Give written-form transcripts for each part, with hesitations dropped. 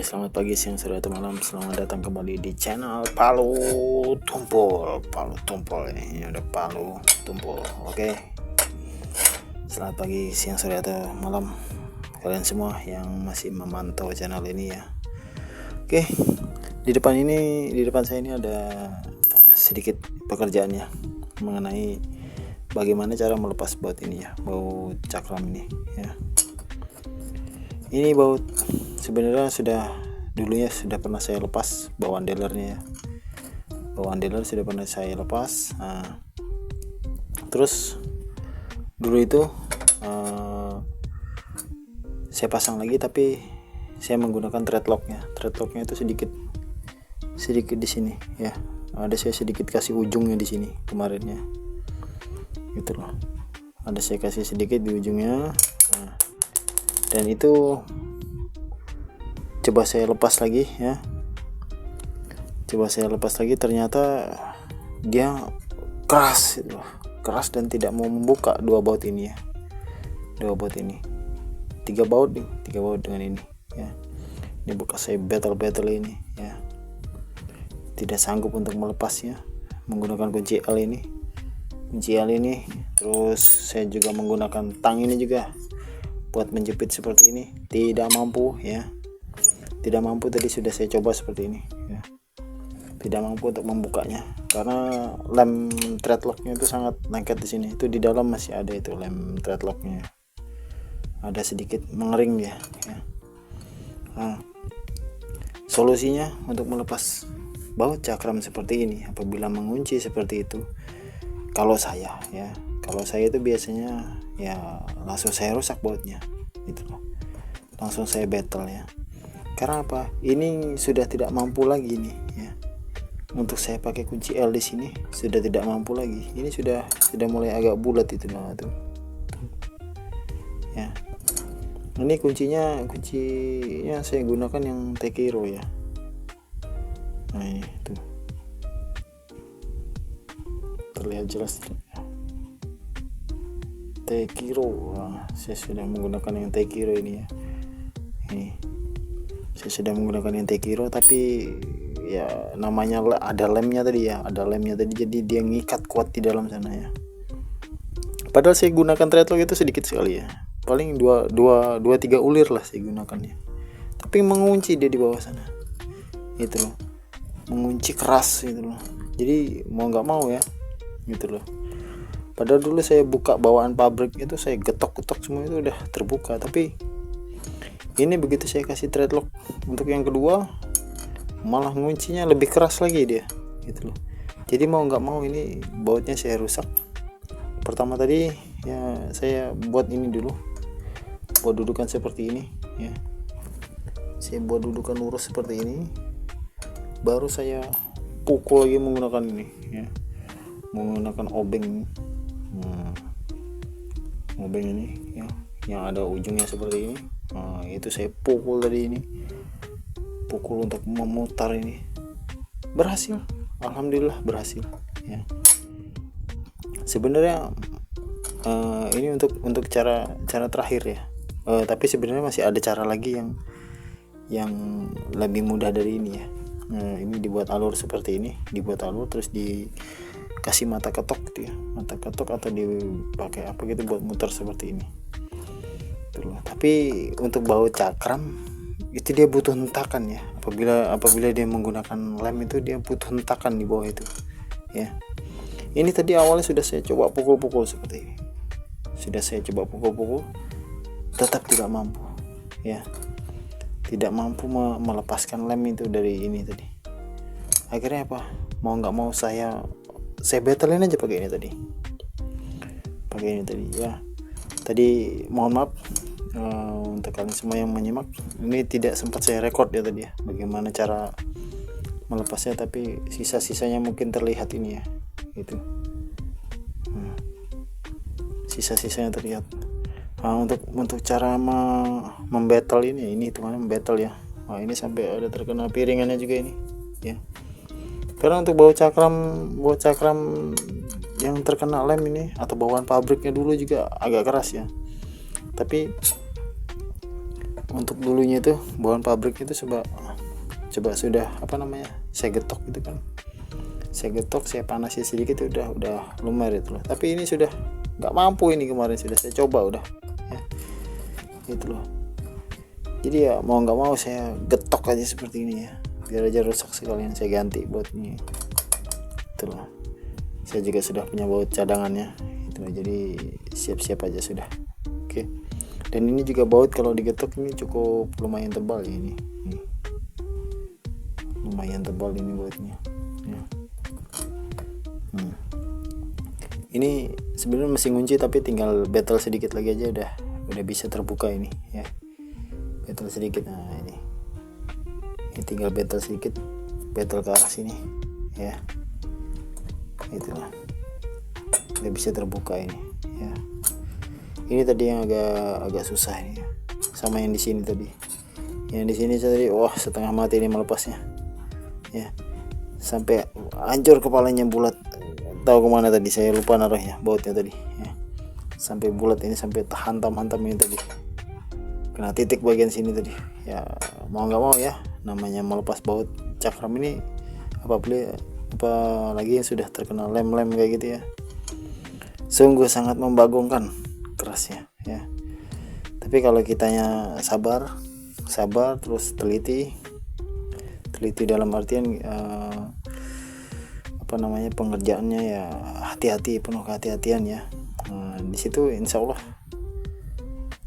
Selamat pagi, siang, sore, atau malam. Selamat datang kembali di channel Palu Tumpul. Palu Tumpul ini ada Palu Tumpul. Oke. Selamat pagi, siang, sore, atau malam kalian semua yang masih memantau channel ini ya. Oke. Di depan saya ini ada sedikit pekerjaannya mengenai bagaimana cara melepas baut ini ya, baut cakram ini ya. Ini baut sebenarnya dulunya sudah pernah saya lepas bawaan dealernya ya. Bawaan dealer sudah pernah saya lepas. Terus dulu itu saya pasang lagi, tapi saya menggunakan threadlocknya. Threadlocknya itu sedikit di sini ya. Ada saya sedikit kasih ujungnya di sini kemarinnya. Gitu loh. Ada saya kasih sedikit di ujungnya. Dan itu coba saya lepas lagi ya. Ternyata dia keras gitu. Keras dan tidak mau membuka dua baut ini ya. Tiga baut dengan ini ya. Ini bekas saya battle ini ya. Tidak sanggup untuk melepasnya menggunakan kunci L ini. Terus saya juga menggunakan tang ini juga buat menjepit seperti ini, tidak mampu ya. Tidak mampu, tadi sudah saya coba seperti ini ya. Tidak mampu untuk membukanya karena lem threadlocknya itu sangat lengket di sini. Itu di dalam masih ada itu lem threadlocknya. Ada sedikit mengering dia ya. Solusinya untuk melepas baut cakram seperti ini apabila mengunci seperti itu, kalau saya itu biasanya ya langsung saya rusak bautnya gitu loh. Langsung saya battle ya. Karena apa? Ini sudah tidak mampu lagi nih ya. Untuk saya pakai kunci L di sini sudah tidak mampu lagi. Ini sudah mulai agak bulat itu nah tuh. Ya. Ini kuncinya saya gunakan yang Tekiro ya. Nah, ini tuh. Terlihat jelas. Tekiro. Saya sudah menggunakan yang Tekiro ini ya. Ini saya sudah menggunakan yang Tekiro, tapi ya namanya ada lemnya tadi, jadi dia ngikat kuat di dalam sana ya. Padahal saya gunakan threadlock itu sedikit sekali ya, paling 2-3 ulir lah saya gunakannya, tapi mengunci dia di bawah sana gitu loh, mengunci keras gitu loh. Jadi mau nggak mau ya gitu loh. Padahal dulu saya buka bawaan pabrik itu, saya getok-getok semua itu udah terbuka, tapi ini begitu saya kasih threadlock untuk yang kedua malah nguncinya lebih keras lagi dia gitu loh. Jadi mau nggak mau ini bautnya saya rusak. Pertama tadi ya saya buat ini dulu, buat dudukan seperti ini ya. Saya buat dudukan lurus seperti ini, baru saya pukul lagi menggunakan ini ya, menggunakan obeng ini ya, yang ada ujungnya seperti ini. Itu saya pukul tadi ini, pukul untuk memutar ini, berhasil, alhamdulillah berhasil ya. Sebenarnya ini untuk cara terakhir ya, tapi sebenarnya masih ada cara lagi yang lebih mudah dari ini ya. Ini dibuat alur seperti ini, terus dikasih mata ketok gitu ya, atau dipakai apa gitu buat muter seperti ini. Tapi untuk baut cakram itu dia butuh hentakan ya. Apabila dia menggunakan lem itu dia butuh hentakan di bawah itu ya. Ini tadi awalnya sudah saya coba pukul seperti ini, tetap tidak mampu ya, tidak mampu melepaskan lem itu dari ini tadi. Akhirnya apa, mau nggak mau saya battlein aja pakai ini tadi ya. Tadi mohon maaf untuk kalian semua yang menyimak, ini tidak sempat saya record ya tadi ya, bagaimana cara melepasnya, tapi sisa-sisanya mungkin terlihat ini ya, itu sisa-sisanya terlihat. Untuk cara membattle ini teman membattle ya. Ini sampai ada terkena piringannya juga ini ya. Karena untuk baut cakram yang terkena lem ini atau bawaan pabriknya dulu juga agak keras ya. Tapi Untuk dulunya itu bahan pabrik itu coba sudah saya getok gitu kan, saya getok, saya panasi sedikit, udah lumer itu loh. Tapi ini sudah nggak mampu, ini kemarin sudah saya coba udah ya, gitu loh. Jadi ya mau nggak mau saya getok aja seperti ini ya, biar aja rusak sekalian saya ganti bautnya itu loh. Saya juga sudah punya baut cadangannya itu loh, jadi siap-siap aja sudah. Oke. Dan ini juga baut kalau digetok ini cukup lumayan tebal ya, ini lumayan tebal ini bautnya ya. Ini sebenarnya mesin kunci, tapi tinggal betel sedikit lagi aja udah bisa terbuka ini ya, betel sedikit. Nah ini tinggal betel sedikit, betel ke arah sini ya, itulah udah bisa terbuka ini ya. Ini tadi yang agak susah ini, sama yang di sini tadi. Yang di sini tadi wah setengah mati ini melepasnya ya, sampai hancur kepalanya bulat. Tahu kemana tadi, saya lupa naruhnya bautnya tadi ya. Sampai bulat ini, sampai hantam ini tadi, kena titik bagian sini tadi ya. Mau nggak mau ya, namanya melepas baut cakram ini, apalagi yang sudah terkena lem kayak gitu ya, sungguh sangat membagongkan kerasnya ya. Tapi kalau kitanya sabar terus teliti dalam artian pengerjaannya ya hati-hati, penuh kehati-hatian ya. Di situ insya Allah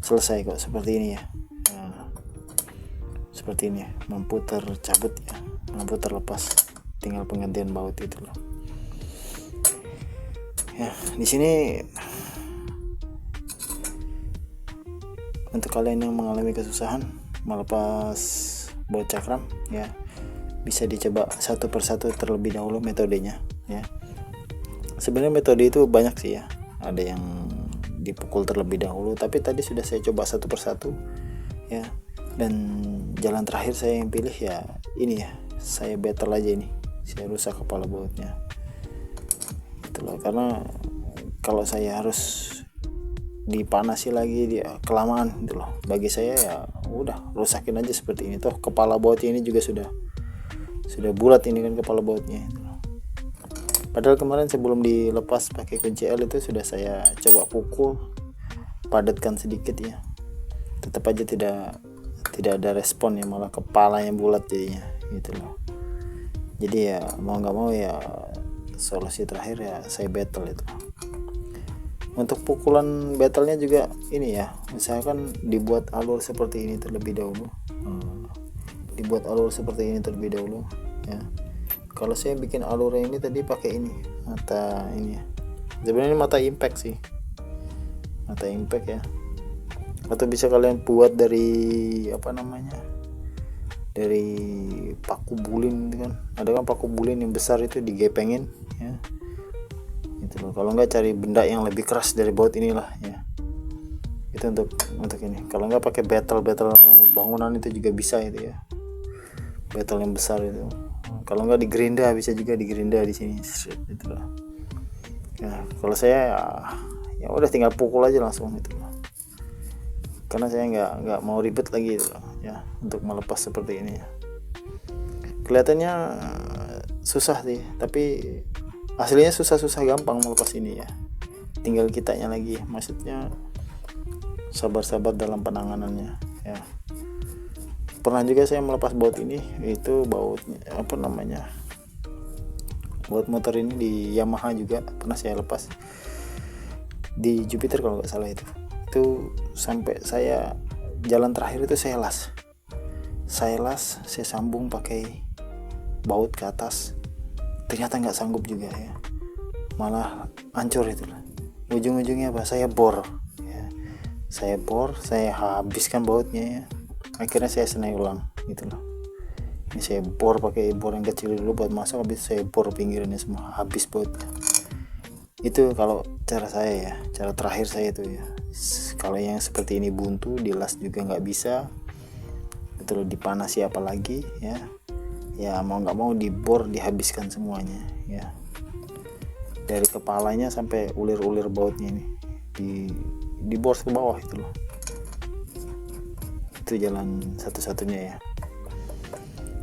selesai kok, seperti ini ya. Seperti ini ya, mampu tercabut ya, mampu terlepas, tinggal penggantian baut itu loh ya. Di sini untuk kalian yang mengalami kesusahan melepas baut cakram ya, bisa dicoba satu persatu terlebih dahulu metodenya ya. Sebenarnya metode itu banyak sih ya, ada yang dipukul terlebih dahulu, tapi tadi sudah saya coba satu persatu ya. Dan jalan terakhir saya yang pilih ya ini ya, saya betel aja ini, saya rusak kepala bautnya itu loh. Karena kalau saya harus dipanasi lagi dia kelamaan gitu loh, bagi saya ya udah rusakin aja seperti ini. Toh kepala bautnya ini juga sudah bulat ini kan kepala bautnya gitu. Padahal kemarin sebelum dilepas pakai kunci L itu sudah saya coba pukul, padatkan sedikit ya, tetap aja tidak ada respon ya, malah kepala yang bulat jadinya gitu loh. Jadi ya mau nggak mau ya solusi terakhir ya saya betel itu. Untuk pukulan betelnya juga ini ya, misalkan dibuat alur seperti ini terlebih dahulu, ya. Kalau saya bikin alurnya ini tadi pakai ini mata ini ya, sebenarnya mata impact sih, mata impact ya. Atau bisa kalian buat dari dari paku bulin gitu kan, ada kan paku bulin yang besar itu digepengin ya gitu loh. Kalau enggak cari benda yang lebih keras dari baut inilah ya, itu untuk ini. Kalau enggak pakai betel bangunan itu juga bisa itu ya, betel yang besar itu. Kalau enggak digerinda, bisa juga digerinda di sini gitu loh ya. Kalau saya ya udah tinggal pukul aja langsung gitu loh, karena saya nggak mau ribet lagi gitu loh, ya untuk melepas seperti ini ya. Kelihatannya susah sih, tapi aslinya susah gampang melepas ini ya, tinggal kitanya lagi, maksudnya sabar dalam penanganannya ya. Pernah juga saya melepas baut ini, itu bautnya baut motor ini di Yamaha juga pernah saya lepas di Jupiter kalau nggak salah. Itu sampai saya jalan terakhir itu saya las, saya sambung pakai baut ke atas, ternyata nggak sanggup juga ya, malah hancur itu lah. Ujung-ujungnya apa, saya bor, saya habiskan bautnya ya. Akhirnya saya senai ulang gitu loh. Ini saya bor pakai bor yang kecil dulu buat masuk, habis saya bor pinggirannya semua, habis bautnya. Itu kalau cara saya ya, cara terakhir saya itu ya. Kalau yang seperti ini buntu, dilas juga nggak bisa, itu loh, dipanasi apalagi ya. Ya mau nggak mau dibor, dihabiskan semuanya ya, dari kepalanya sampai ulir bautnya ini dibor ke bawah itu loh. itu jalan satu-satunya ya.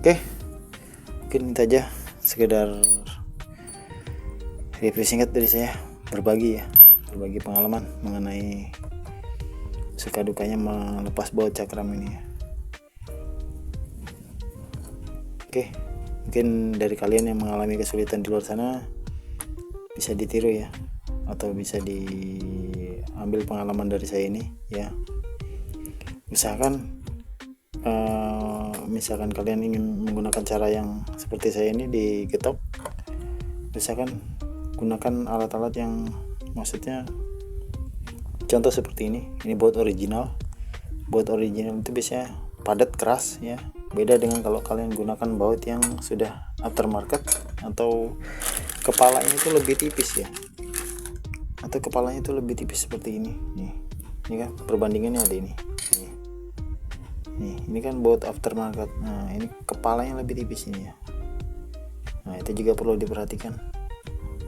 Oke, mungkin itu aja sekedar review singkat dari saya, berbagi pengalaman mengenai suka dukanya melepas baut cakram ini ya. Oke, mungkin dari kalian yang mengalami kesulitan di luar sana bisa ditiru ya, atau bisa diambil pengalaman dari saya ini ya. Misalkan kalian ingin menggunakan cara yang seperti saya ini di getok, misalkan gunakan alat-alat yang maksudnya contoh seperti ini baut original itu biasanya padat keras ya, beda dengan kalau kalian gunakan baut yang sudah aftermarket atau kepalanya itu lebih tipis ya, atau kepalanya itu lebih tipis seperti ini nih kan perbandingannya ada ini nih, ini kan baut aftermarket. Nah ini kepalanya lebih tipis ini ya. Nah itu juga perlu diperhatikan.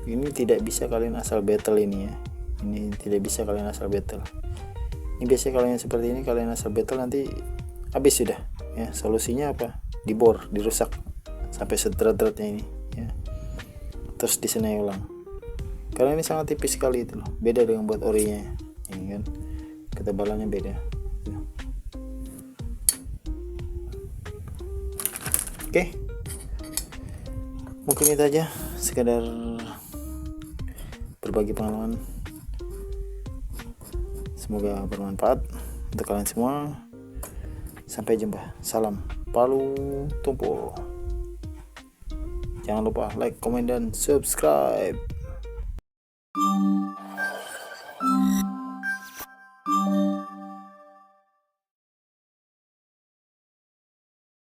Ini tidak bisa kalian asal battle ini ya. Ini tidak bisa kalian asal battle. Ini biasanya kalau yang seperti ini kalian asal battle nanti habis sudah ya. Solusinya apa? Dibor, dirusak sampai sederet-deretnya ini ya. Terus disenai ulang. Karena ini sangat tipis sekali itu loh. Beda dengan buat orinya. Ini kan ketebalannya beda. Oke, mungkin itu aja sekedar berbagi pengalaman, semoga bermanfaat untuk kalian semua. Sampai jumpa, salam Palu Tumpul. Jangan lupa like, komen, dan subscribe.